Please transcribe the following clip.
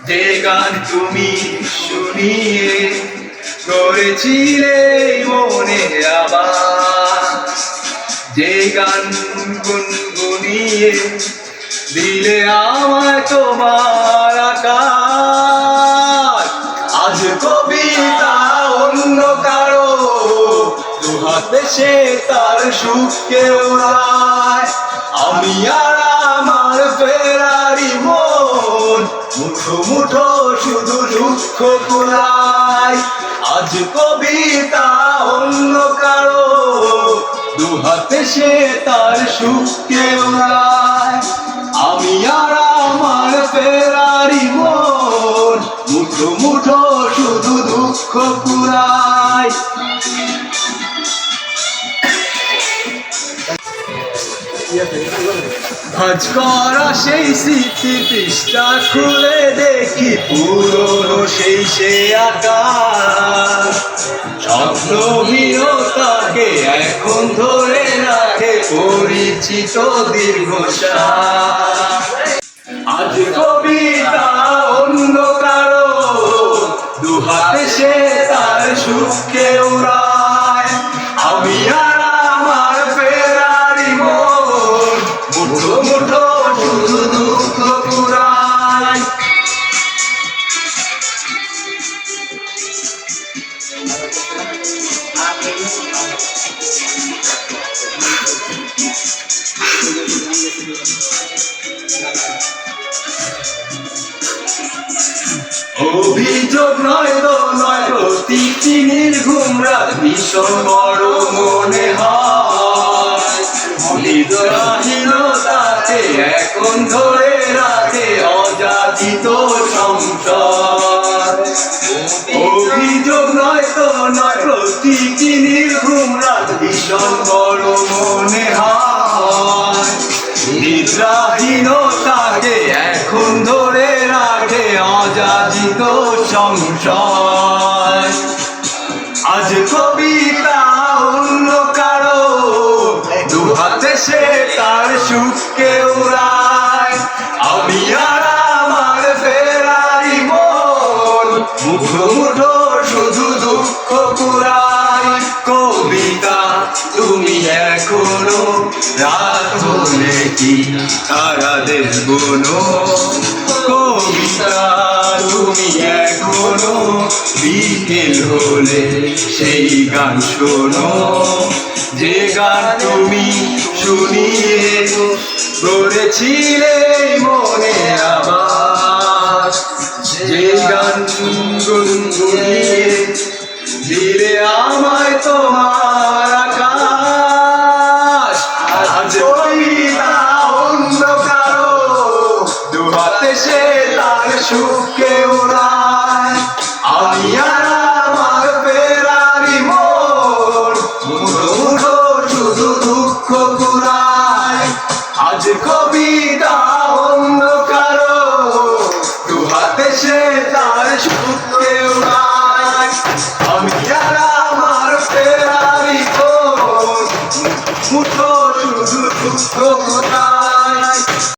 যে গান তুমি শুনিয়ে করেছিলে মনে আবার, যে গান গুনগুনিয়ে দিলে আমায় তোমার আকাশ। আজ কবিতা অন্য কারো দুহাতে সে তার সুখকে ওড়ায়, আমি আর আমার ফেরারি মন মুঠো মুঠো শুধু দুঃখ কুড়ায়। আজ কবিতা অন্য কারো দুহাতে সে তার সুখকে ওড়ায়, আমি আর আমার ফেরারি মন মুঠো মুঠো শুধু দুঃখ কুড়ায়। ভাঁজ করা সেই স্মৃতি পৃষ্ঠা খুলে দেখি পুরনো সেই সে আকাশ, স্বপ্নহীনতাকে এখন ধরে রাখে পরিচিত দীর্ঘশ্বাস। আজ কবিতা অন্য কারো দুহাতে সে তার সুখকে ওড়ায়, আমি আর আমার ফেরারি মন মুঠো মুঠো শুধু দুঃখ কুড়ায়। অভিযোগ নয় তো নয়, প্রতিটি নির্ঘুম রাত ভীষণ বড় মনে হয়, নিদ্রাহীনতাকে এখন ধরে রাখে অযাচিত সংসার। অভিযোগ নয় তো নয়, প্রতিটি নির্ঘুম রাত ভীষণ বড় মনে হয়, নিদ্রাহীনতাকে এখন ধরে রাখে অযাচিত সংশয়। আজ কবিতা অন্য কারো দুহাতে সে তার সুখকে উড়ায়, আমি আর আমার ফেরারি মন মুঠো মুঠো শুধু দুঃখ কুড়ায়। কবিতা তুমি এখনো রাত হলে কি তারাদের গুনো, কবিতা তুমি এখনো বিকেল হলে সেই গান শোনো, যে গান তুমি শুনিয়ে করেছিলে মনে আবার, যে গান গুনগুনিয়ে দিলে আমায় তোমার আকাশ। আজ